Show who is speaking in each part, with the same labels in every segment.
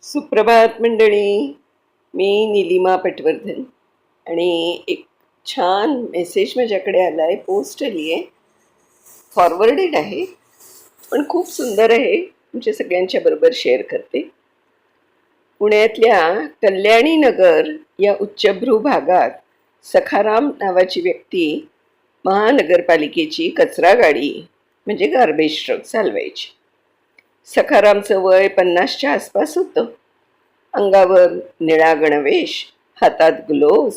Speaker 1: सुप्रभात मंडळी. मी निलिमा पटवर्धन आणि एक छान मेसेज माझ्याकडे आला आहे. पोस्ट आली आहे, फॉरवर्डेड आहे, पण खूप सुंदर आहे. तुमच्या सगळ्यांच्या बरोबर शेअर करते. पुण्यातल्या कल्याणी नगर या उच्चभ्रू भागात सखाराम नावाची व्यक्ती महानगरपालिकेची कचरा गाडी म्हणजे गार्बेज ट्रक चालवायची. सखारामचं वय 50च्या आसपास होतं. अंगावर निळा गणवेश, हातात ग्लोव्ज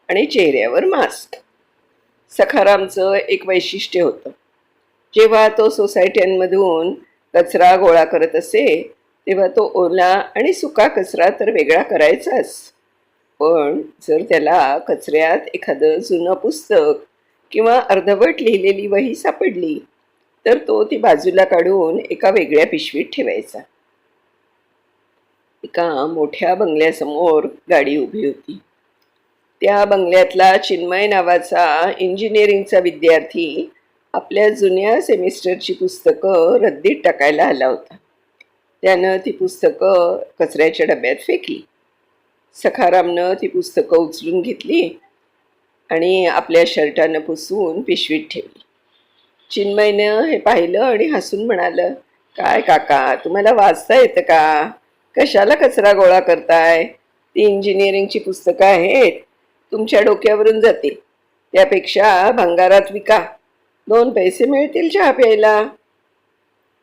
Speaker 1: आणि चेहऱ्यावर मास्क. सखारामचं एक वैशिष्ट्य होतं. जेव्हा तो सोसायट्यांमधून कचरा गोळा करत असे तेव्हा तो ओला आणि सुका कचरा तर वेगळा करायचाच, पण जर त्याला कचऱ्यात एखादं जुनं पुस्तक किंवा अर्धवट लिहिलेली वही सापडली तर तो ती बाजूला काढून एका वेगळ्या पिशवीत ठेवायचा. एका मोठ्या बंगल्यासमोर गाडी उभी होती. त्या बंगल्यातला चिन्मय नावाचा इंजिनिअरिंगचा विद्यार्थी आपल्या जुन्या सेमिस्टरची पुस्तकं रद्दीत टाकायला आला होता. त्यानं ती पुस्तकं कचऱ्याच्या डब्यात फेकली. सखारामनं ती पुस्तकं उचलून घेतली आणि आपल्या शर्टानं पुसून पिशवीत ठेवली. चिन्मयनं हे पाहिलं आणि हसून म्हणालं, "काय काका, तुम्हाला वाचता येतं का? कशाला कचरा गोळा करताय? ती इंजिनिअरिंगची पुस्तकं आहेत, तुमच्या डोक्यावरून जातील. त्यापेक्षा भंगारात विका, 2 पैसे मिळतील चहा प्यायला."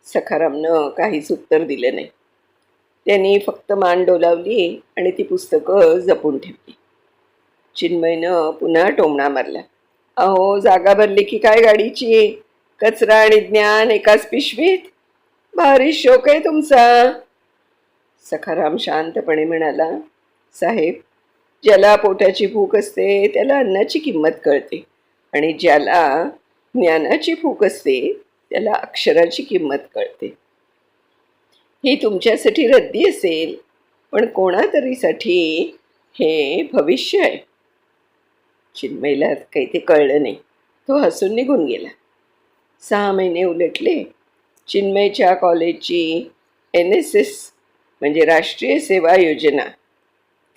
Speaker 1: सखारामनं काहीच उत्तर दिलं नाही. त्यांनी फक्त मान डोलावली आणि ती पुस्तकं जपून ठेवली. चिन्मयनं पुन्हा टोमणा मारला, "अहो, जागा भरली की काय गाडीची? कचरा आणि ज्ञान एकाच पिशवीत? भारी शौक आहे तुमचा." सखाराम शांतपणे म्हणाला, "साहेब, ज्याला पोटाची भूक असते त्याला अन्नाची किंमत कळते, आणि ज्याला ज्ञानाची भूक असते त्याला अक्षराची किंमत कळते. ही तुमच्यासाठी रद्दी असेल, पण कोणातरीसाठी हे भविष्य आहे." चिन्मयला काही ते कळलं नाही. तो हसून निघून गेला. 6 महिने उलटले. चिन्मयच्या कॉलेजची NSS म्हणजे राष्ट्रीय सेवा योजना,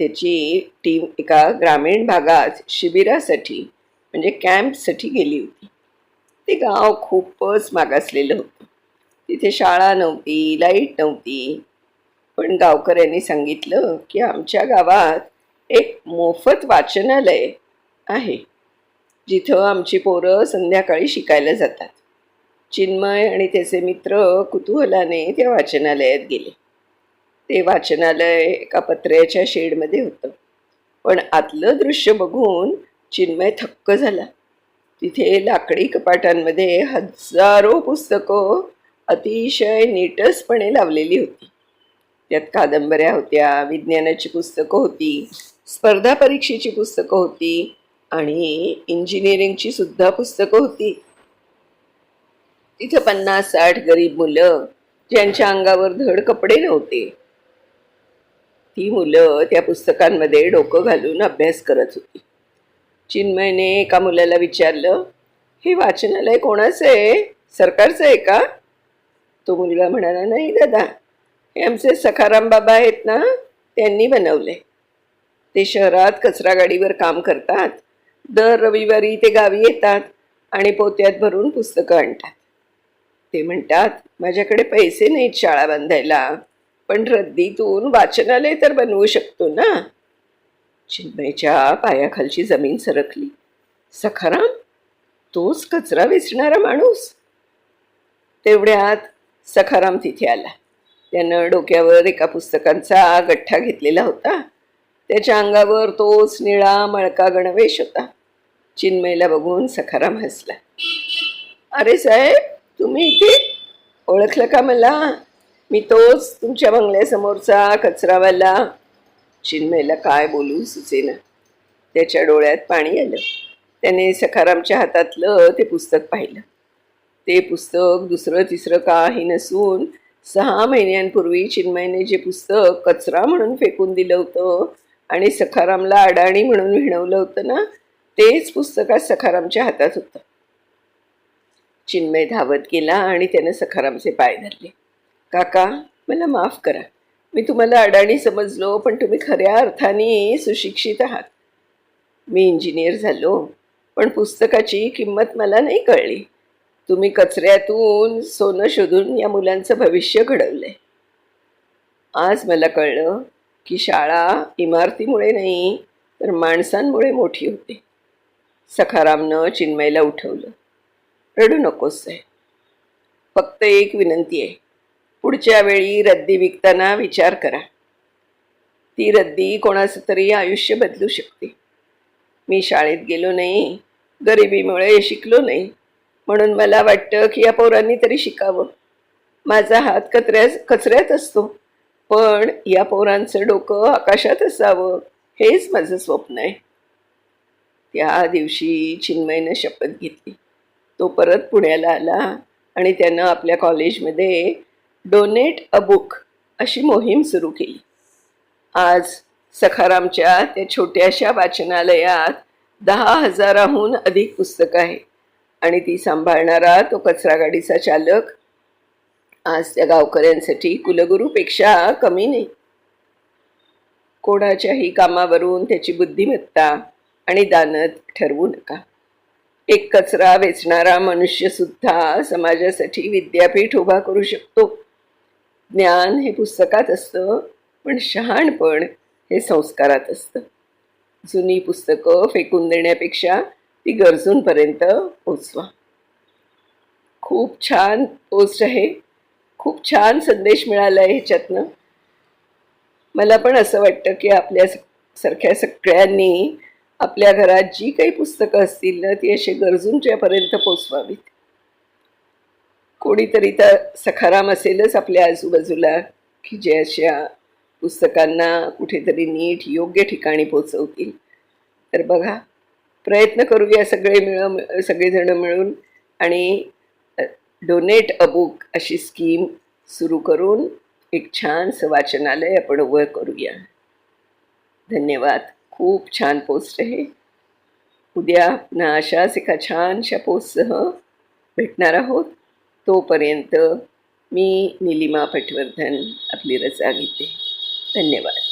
Speaker 1: त्याची टीम एका ग्रामीण भागात शिबिरासाठी म्हणजे कॅम्पसाठी गेली होती. ते गाव खूपच मागासलेलं होतं. तिथे शाळा नव्हती, लाईट नव्हती. पण गावकऱ्यांनी सांगितलं की आमच्या गावात एक मोफत वाचनालय आहे, जिथं आमची पोरं संध्याकाळी शिकायला जातात. चिन्मय आणि त्याचे मित्र कुतूहलाने त्या वाचनालयात गेले. ते वाचनालय एका पत्र्याच्या शेडमध्ये होतं, पण आतलं दृश्य बघून चिन्मय थक्क झाला. तिथे लाकडी कपाटांमध्ये हजारो पुस्तकं अतिशय नीटसपणे लावलेली होती. त्यात कादंबऱ्या होत्या, विज्ञानाची पुस्तकं होती, स्पर्धा परीक्षेची पुस्तकं होती आणि इंजिनिअरिंगची सुद्धा पुस्तकं होती. तिथं 50-60 गरीब मुलं ज्यांच्या अंगावर धड कपडे नव्हते, ती मुलं त्या पुस्तकांमध्ये डोकं घालून अभ्यास करत होती. चिन्मयने एका मुलाला विचारलं, "हे वाचनालय कोणाचं आहे? सरकारचं आहे का?" तो मुलगा म्हणाला, "नाही दादा, हे आमचे सखाराम बाबा आहेत ना, त्यांनी बनवले. ते शहरात कचरा गाडीवर काम करतात. दर रविवारी ते गावी येतात आणि पोत्यात भरून पुस्तकं आणतात. ते म्हणतात, माझ्याकडे पैसे नाहीत शाळा बांधायला, पण रद्दीतून वाचनालय तर बनवू शकतो ना." चिन्मयच्या पायाखालची जमीन सरकली. सखाराम, तोच कचरा वेचणारा माणूस? तेवढ्यात सखाराम तिथे आला. त्यानं डोक्यावर एका पुस्तकांचा गठ्ठा घेतलेला होता. त्याच्या अंगावर तोच निळा मळका गणवेश होता. चिन्मयला बघून सखाराम हसला. "अरे साहेब, तुम्ही इथे? ओळखलं का मला? मी तोच तुमच्या बंगल्यासमोरचा कचरावाला." चिन्मयला काय बोलू सुचेना. त्याच्या डोळ्यात पाणी आलं. त्याने सखारामच्या हातातलं ते पुस्तक पाहिलं. ते पुस्तक दुसरं तिसरं काही नसून 6 महिन्यांपूर्वी चिन्मयने जे पुस्तक कचरा म्हणून फेकून दिलं होतं आणि सखारामला अडाणी म्हणून हिणवलं होतं ना, तेच पुस्तकात सखारामच्या हातात होतं. चिन्मय धावत गेला आणि त्यानं सखारामचे पाय धरले. "काका, मला माफ करा. मी तुम्हाला अडाणी समजलो, पण तुम्ही खऱ्या अर्थाने सुशिक्षित आहात. मी इंजिनियर झालो, पण पुस्तकाची किंमत मला नाही कळली. तुम्ही कचऱ्यातून सोनं शोधून या मुलांचं भविष्य घडवलंय. आज मला कळलं की शाळा इमारतीमुळे नाही, तर माणसांमुळे मोठी होते. सखारामनं चिन्मयला उठवलं. रडू नकोस आहे. फक्त एक विनंती आहे. पुढच्या वेळी रद्दी विकताना विचार करा. ती रद्दी कोणाचं तरी आयुष्य बदलू शकते. मी शाळेत गेलो नाही, गरिबीमुळे शिकलो नाही, म्हणून मला वाटतं की या पोरांनी तरी शिकावं. माझा हात कचऱ्यात असतो, पण या पोरांचं डोकं आकाशात असावं, हेच माझं स्वप्न आहे. त्या दिवशी चिन्मयनं शपथ घेतली. तो परत पुण्याला आला आणि त्यानं आपल्या कॉलेजमध्ये डोनेट अ बुक अशी मोहीम सुरू केली. आज सखारामच्या त्या छोट्याशा वाचनालयात 10,000हून अधिक पुस्तकं आहेत आणि ती सांभाळणारा तो कचरा गाडीचा चालक आज त्या गावकऱ्यांसाठी कुलगुरूपेक्षा कमी नाही. कोणाच्याही कामावरून त्याची बुद्धिमत्ता आणि दानत ठरवू नका. एक कचरा वेचणारा मनुष्यसुद्धा समाजासाठी विद्यापीठ उभा करू शकतो. ज्ञान हे पुस्तकात असतं, पण शहाणपण हे संस्कारात असतं. जुनी पुस्तकं फेकून देण्यापेक्षा ती गरजूंपर्यंत पोचवा. खूप छान पोस्ट आहे. खूप छान संदेश मिळाला आहे ह्याच्यातनं. मला पण असं वाटतं की आपल्यासारख्या सगळ्यांनी आपल्या घरात जी काही पुस्तकं असतील ना, ती अशी गरजूंच्यापर्यंत पोचवावीत. कोणीतरी तर सखाराम असेलच आपल्या आजूबाजूला की जे अशा पुस्तकांना कुठेतरी नीट योग्य ठिकाणी पोचवतील. तर बघा, प्रयत्न करूया सगळेजण मिळून आणि डोनेट अ बुक अशी स्कीम सुरू करून एक छानसं वाचनालय आपण उभं करूया. धन्यवाद. खूप छान पोस्ट आहे. उद्या पुन्हा अशाच एका छानशा पोस्टसह भेटणार आहोत. तोपर्यंत मी निलिमा पटवर्धन आपली रजा घेते. धन्यवाद.